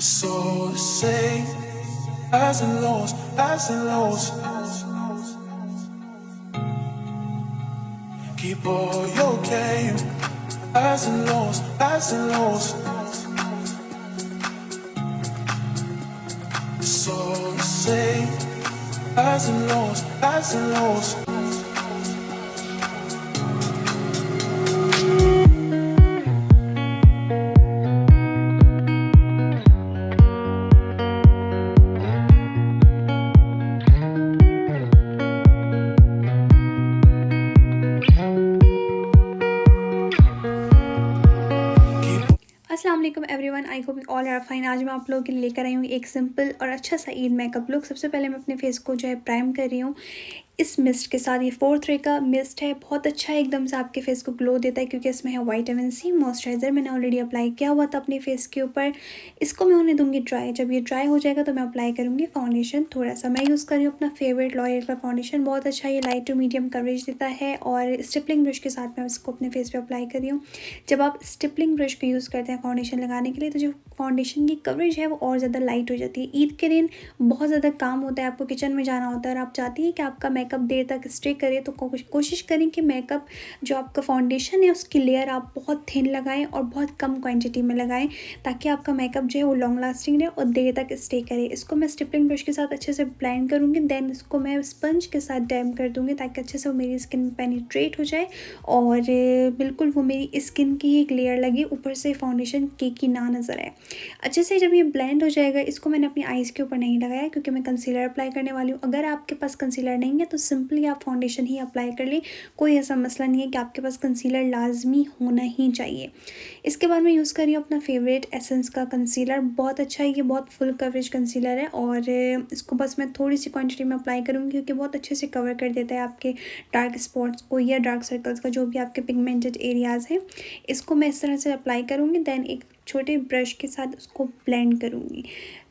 It's all the same, highs and lows, highs and lows. Keep all your game, highs and lows, highs and lows. It's all the same, highs and lows, highs and lows. अस्सलाम वालेकुम everyone, I hope all are fine. आज मैं आप लोगों के लिए लेकर आई हूँ एक सिंपल और अच्छा सा ईद मेकअप लुक। सबसे पहले मैं अपने फेस को जो है प्राइम कर रही हूँ इस मिस्ट के साथ। ये 4th रे का मिस्ट है, बहुत अच्छा है, एकदम से आपके फेस को ग्लो देता है क्योंकि इसमें है विटामिन सी मॉइस्चराइज़र। मैंने ऑलरेडी अप्लाई किया हुआ था अपने फेस के ऊपर। इसको मैं होने दूंगी ड्राई। जब ये ड्राई हो जाएगा तो मैं अप्लाई करूँगी फाउंडेशन थोड़ा सा। मैं यूज़ कर रही हूँ अपना फेवरेट लॉरियल का फाउंडेशन, बहुत अच्छा, ये लाइट टू मीडियम कवरेज देता है। और स्टिपलिंग ब्रश के साथ मैं इसको अपने फेस पर अप्लाई कर रही हूँ। जब आप स्टिपलिंग ब्रश को यूज़ करते हैं फाउंडेशन लगाने के लिए तो जो फाउंडेशन की कवरेज है वो और ज़्यादा लाइट हो जाती है। ईद के दिन बहुत ज़्यादा काम होता है, आपको किचन में जाना होता है और आप चाहती हैं कि आपका मेकअप देर तक स्टे करे, तो कोशिश करें कि मेकअप जो आपका फाउंडेशन है उसकी लेयर आप बहुत थिन लगाएं और बहुत कम क्वांटिटी में लगाएं ताकि आपका मेकअप जो है वो लॉन्ग लास्टिंग रहे और देर तक स्टे करे। इसको मैं स्टिपलिंग ब्रश के साथ अच्छे से ब्लेंड करूँगी, देन इसको मैं स्पंज के साथ डैम कर दूँगी ताकि अच्छे से वो मेरी स्किन में पेनिट्रेट हो जाए और बिल्कुल वो मेरी स्किन की एक लेयर लगे, ऊपर से फाउंडेशन केक की ना नज़र आए। अच्छे से जब ये ब्लेंड हो जाएगा, इसको मैंने अपनी आईज़ के ऊपर नहीं लगाया क्योंकि मैं कंसीलर अप्लाई करने वाली हूँ। अगर आपके पास कंसीलर नहीं है तो सिंपली आप फाउंडेशन ही अप्लाई कर लें, कोई ऐसा मसला नहीं है कि आपके पास कंसीलर लाजमी होना ही चाहिए। इसके बाद मैं यूज़ कर रही हूँ अपना फेवरेट एसेंस का कंसीलर, बहुत अच्छा है, ये बहुत फुल कवरेज कंसीलर है और इसको बस मैं थोड़ी सी क्वान्टिटी में अप्लाई करूँगी क्योंकि बहुत अच्छे से कवर कर देता है आपके डार्क स्पॉट्स को या डार्क सर्कल्स का, जो भी आपके पिगमेंटेड एरियाज़ हैं। इसको मैं इस तरह से अप्लाई करूँगी, देन एक छोटे ब्रश के साथ उसको ब्लेंड करूँगी।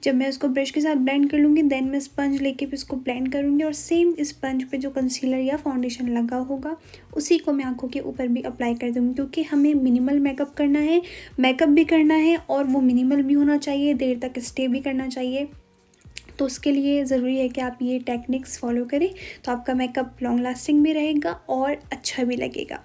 जब मैं उसको ब्रश के साथ ब्लेंड कर लूँगी देन मैं स्पंज लेके भी उसको ब्लेंड करूँगी और सेम स्पंज पे जो कंसीलर या फाउंडेशन लगा होगा उसी को मैं आँखों के ऊपर भी अप्लाई कर दूँगी क्योंकि हमें मिनिमल मेकअप करना है, मेकअप भी करना है और वो मिनिमल भी होना चाहिए, देर तक स्टे भी करना चाहिए। तो उसके लिए ज़रूरी है कि आप ये टेक्निक्स फॉलो करें तो आपका मेकअप लॉन्ग लास्टिंग भी रहेगा और अच्छा भी लगेगा।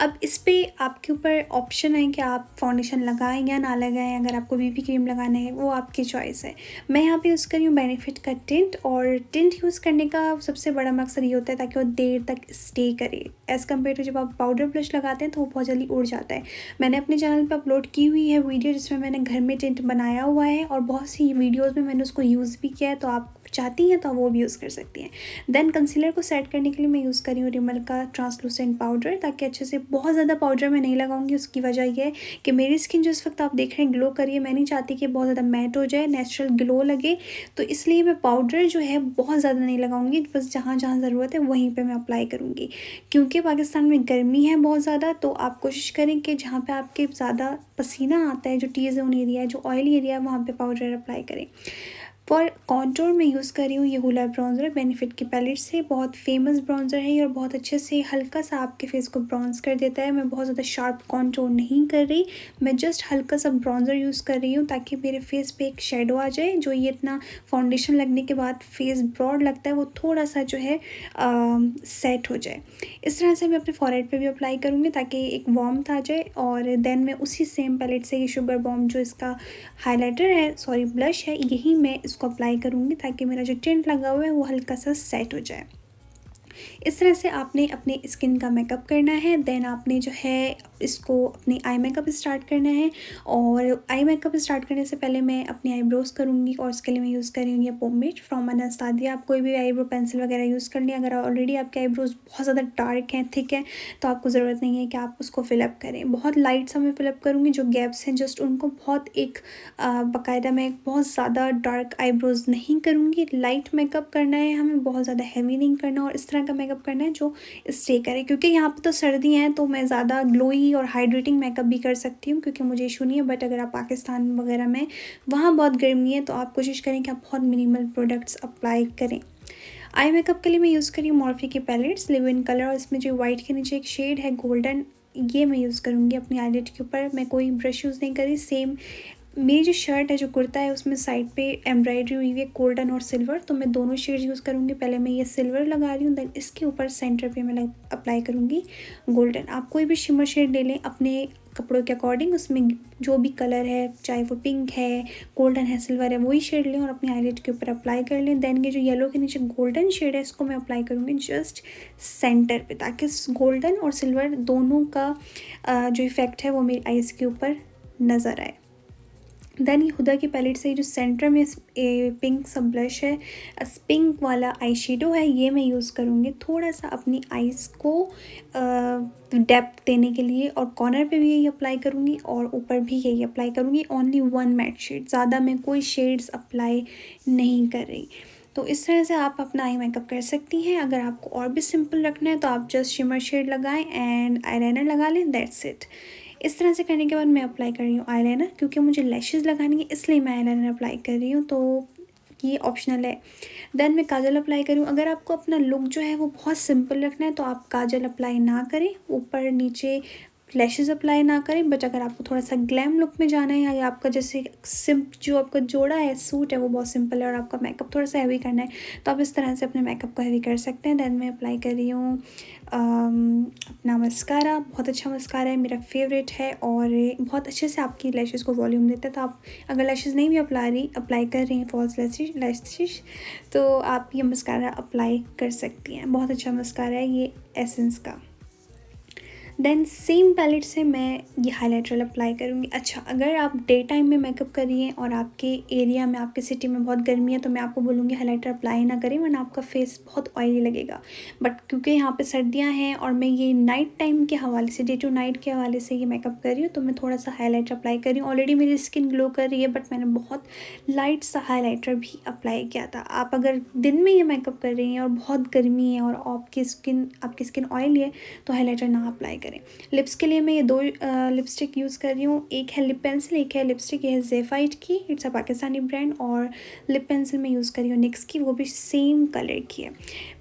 अब इस पे आपके ऊपर ऑप्शन है कि आप फाउंडेशन लगाएं या ना लगाएं। अगर आपको बीबी क्रीम लगाना है वो आपकी चॉइस है। मैं यहाँ पे यूज़ कर रही हूँ बेनिफिट का टिंट, और टिंट यूज़ करने का सबसे बड़ा मकसद ये होता है ताकि वो देर तक स्टे करे एज़ कम्पेयर टू जब आप पाउडर ब्लश लगाते हैं तो वो बहुत जल्दी उड़ जाता है। मैंने अपने चैनल पर अपलोड की हुई है वीडियो जिसमें मैंने घर में टिंट बनाया हुआ है और बहुत सी वीडियोज़ में मैंने उसको यूज़ भी किया है, तो आप चाहती हैं तो वो भी यूज़ कर सकती हैं। देन कंसीलर को सेट करने के लिए मैं यूज़ कर रही हूँ रिमल का ट्रांसलूसेंट पाउडर, ताकि अच्छे से, बहुत ज़्यादा पाउडर मैं नहीं लगाऊंगी। उसकी वजह ये है कि मेरी स्किन जो इस वक्त आप देख रहे हैं ग्लो करिए, मैं नहीं चाहती कि बहुत ज़्यादा मैट हो जाए, नेचुरल ग्लो लगे, तो इसलिए मैं पाउडर जो है बहुत ज़्यादा नहीं लगाऊंगी, बस जहाँ जहाँ ज़रूरत है वहीं पर मैं अप्लाई करूँगी। क्योंकि पाकिस्तान में गर्मी है बहुत ज़्यादा, तो आप कोशिश करें कि जहाँ पर आपके ज़्यादा पसीना आता है, जो टी जोन एरिया है, जो ऑयली एरिया है, वहाँ पर पाउडर अप्लाई करें। फॉर कॉन्टोर मैं यूज़ कर रही हूँ ये हुला ब्राउज़र बेनिफिट की पैलेट से। बहुत फेमस ब्राउज़र है और बहुत अच्छे से हल्का सा आपके फेस को ब्राउन्स कर देता है। मैं बहुत ज़्यादा शार्प कॉन्टोर नहीं कर रही, मैं जस्ट हल्का सा ब्राउज़र यूज़ कर रही हूँ ताकि मेरे फेस पे एक शेडो आ जाए। जो ये इतना फाउंडेशन लगने के बाद फेस ब्रॉड लगता है वो थोड़ा सा जो है सेट हो जाए। इस तरह से मैं अपने फॉरहेड पे भी अप्लाई करूँगी ताकि एक वार्मथ आ जाए। और देन मैं उसी सेम पैलेट से ये शुगर बॉम्ब जो इसका हाइलाइटर है, सॉरी ब्लश है, यही मैं इसको अप्लाई करूँगी ताकि मेरा जो टिंट लगा हुआ है वो हल्का सा सेट हो जाए। इस तरह से आपने अपने स्किन का मेकअप करना है। देन आपने जो है इसको अपनी आई मेकअप स्टार्ट करना है। और आई मेकअप स्टार्ट करने से पहले मैं अपनी आईब्रोज़ करूँगी और उसके लिए मैं यूज़ करूँगी ये पोमेड फ्रॉम अनास्तासिया। आप कोई भी आईब्रो पेंसिल वगैरह यूज़ कर लें। अगर ऑलरेडी आपके आईब्रोज़ बहुत ज़्यादा डार्क हैं, थिक हैं, तो आपको ज़रूरत नहीं है कि आप उसको फिलअप करें। बहुत लाइट सा मैं फिलअप करूँगी, जो गैप्स हैं जस्ट उनको बहुत एक बाकायदा मैं बहुत ज़्यादा डार्क आईब्रोज़ नहीं करूँगी। लाइट मेकअप करना है हमें, बहुत ज़्यादा हैवी नहीं करना, और इस तरह का मेकअप करना है जो स्टे करे। क्योंकि यहाँ पे तो सर्दी हैं तो मैं ज़्यादा ग्लोई और हाइड्रेटिंग मेकअप भी कर सकती हूँ क्योंकि मुझे इशू नहीं है। बट अगर आप पाकिस्तान वगैरह में, वहाँ बहुत गर्मी है, तो आप कोशिश करें कि आप बहुत मिनिमल प्रोडक्ट्स अप्लाई करें। आई मेकअप के लिए मैं यूज़ करी हूँ मॉर्फी की पैलेट्स लिव इन कलर, और इसमें जो वाइट के नीचे एक शेड है गोल्डन, ये मैं यूज़ करूँगी अपनी आईलिड के ऊपर। मैं कोई ब्रश यूज़ नहीं करी, सेम मेरी जो शर्ट है, जो कुर्ता है, उसमें साइड पे एम्ब्रॉयडरी हुई हुई है गोल्डन और सिल्वर, तो मैं दोनों शेड्स यूज़ करूँगी। पहले मैं ये सिल्वर लगा रही हूँ, देन इसके ऊपर सेंटर पे मैं अप्लाई करूँगी गोल्डन। आप कोई भी शिमर शेड ले लें अपने कपड़ों के अकॉर्डिंग, उसमें जो भी कलर है, चाहे वो पिंक है, गोल्डन है, सिल्वर है, वही शेड लें और अपनी आईलिड के ऊपर अप्लाई कर लें। देन ये जो येलो के नीचे गोल्डन शेड है, इसको मैं अप्लाई करूँगी जस्ट सेंटर पे, ताकि गोल्डन और सिल्वर दोनों का जो इफ़ेक्ट है वो मेरी आइज़ के ऊपर नज़र आए। देन ये हुदा की पैलेट से जो सेंटर में पिंक सा ब्लश है, पिंक वाला आई शेडो है, ये मैं यूज़ करूँगी थोड़ा सा अपनी आइज़ को डेप्थ देने के लिए, और कॉर्नर पे भी यही अप्लाई करूँगी और ऊपर भी यही अप्लाई करूँगी। ओनली वन मैट शेड, ज़्यादा मैं कोई शेड्स अप्लाई नहीं कर रही। तो इस तरह से आप अपना आई मेकअप कर सकती हैं। अगर आपको और भी सिंपल रखना है तो आप जस्ट शिमर शेड लगाएं एंड आईलाइनर लगा लें, दैट्स इट। इस तरह से करने के बाद मैं अप्लाई कर रही हूँ आईलाइनर, क्योंकि मुझे लैशेज़ लगानी है इसलिए मैं आईलाइनर अप्लाई कर रही हूँ, तो ये ऑप्शनल है। देन मैं काजल अप्लाई करूँ। अगर आपको अपना लुक जो है वो बहुत सिंपल रखना है तो आप काजल अप्लाई ना करें, ऊपर नीचे लैशेज़ अप्लाई ना करें। बट अगर आपको थोड़ा सा ग्लैम लुक में जाना है, या आपका जैसे जो आपका जोड़ा है, सूट है, वो बहुत सिंपल है और आपका मेकअप थोड़ा सा हैवी करना है, तो आप इस तरह से अपने मेकअप को हैवी कर सकते हैं। देन मैं अप्लाई कर रही हूँ अपना मस्कारा। बहुत अच्छा मस्कारा है, मेरा फेवरेट है और बहुत अच्छे से आपकी लैशेज़ को वॉल्यूम देता है। तो आप अगर लैशेज़ नहीं भी अप्लाई कर रही हैं, फॉल्स लैशेज़, तो आप ये मस्कारा अप्लाई कर सकती हैं। बहुत अच्छा मस्कारा है ये एसेंस का। देन सेम पैलेट से मैं ये हाइलाइटर अप्लाई करूँगी। अच्छा, अगर आप डे टाइम में मेकअप कर रही हैं और आपके एरिया में, आपके सिटी में बहुत गर्मी है, तो मैं आपको बोलूँगी हाइलाइटर अप्लाई ना करें, वरना आपका फेस बहुत ऑयली लगेगा। बट क्योंकि यहाँ पे सर्दियाँ हैं और मैं ये नाइट टाइम के हवाले से, डे टू नाइट के हवाले से ये मेकअप कर रही हूँ, तो मैं थोड़ा सा हाईलाइटर अप्लाई कर रही हूँ। ऑलरेडी मेरी स्किन ग्लो कर रही है, बट मैंने बहुत लाइट सा हाईलाइटर भी अप्लाई किया था। आप अगर दिन में ये मेकअप कर रही हैं और बहुत गर्मी है और आपकी स्किन ऑयली है, तो हाईलाइटर ना अप्लाई करें। लिप्स के लिए मैं ये दो लिपस्टिक यूज़ कर रही हूँ। एक है लिप पेंसिल, एक है लिपस्टिक। ये है ज़ेफाइट की, इट्स अ पाकिस्तानी ब्रांड। और लिप पेंसिल मैं यूज़ कर रही हूँ निक्स की, वो भी सेम कलर की है।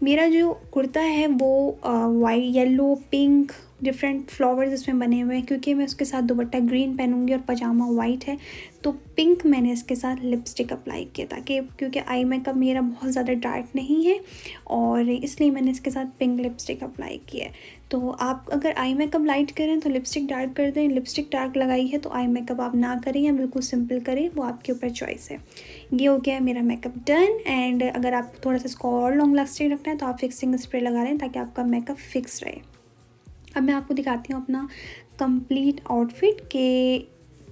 मेरा जो कुर्ता है वो white, yellow, pink, different flowers इसमें बने हुए हैं, क्योंकि मैं उसके साथ दुपट्टा ग्रीन पहनूंगी और पजामा वाइट है, तो पिंक मैंने इसके साथ लिपस्टिक अप्लाई किया, ताकि क्योंकि आई मेकअप मेरा बहुत ज़्यादा डार्क नहीं है और इसलिए मैंने इसके साथ पिंक लिपस्टिक अप्लाई किया है। तो आप अगर आई मेकअप लाइट करें तो लिपस्टिक डार्क कर दें, लिपस्टिक डार्क लगाई है तो आई मेकअप आप ना करें या बिल्कुल सिंपल करें, वो आपके ऊपर चॉइस है। ये हो गया मेरा मेकअप डन। एंड अगर आप थोड़ा सा इसको और लॉन्ग लास्टिंग रखना है तो आप फिक्सिंग स्प्रे लगा लें, ताकि आपका मेकअप फिक्स रहे। अब मैं आपको दिखाती हूँ अपना कंप्लीट आउटफिट के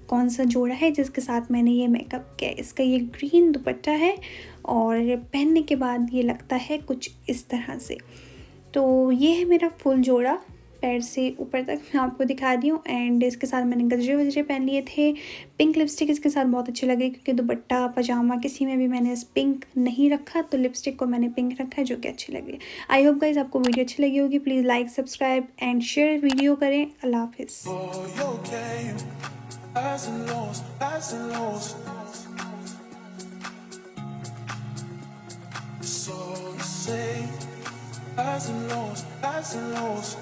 कौन सा जोड़ा है जिसके साथ मैंने ये मेकअप किया है। इसका ये ग्रीन दुपट्टा है और पहनने के बाद ये लगता है कुछ इस तरह से। तो ये है मेरा फुल जोड़ा, पैर से ऊपर तक मैं आपको दिखा रही हूँ। एंड इसके साथ मैंने गजरे वजरे पहन लिए थे। पिंक लिपस्टिक इसके साथ बहुत अच्छी लगी, क्योंकि दुपट्टा पजामा किसी में भी मैंने पिंक नहीं रखा, तो लिपस्टिक को मैंने पिंक रखा है, जो कि अच्छी लगी। आई होप गाइज आपको वीडियो अच्छी लगी होगी। Please like, subscribe and share video करें। अल्लाह हाफिज़। For your game, highs and lows, highs and lows. So to say, highs and lows, highs and lows.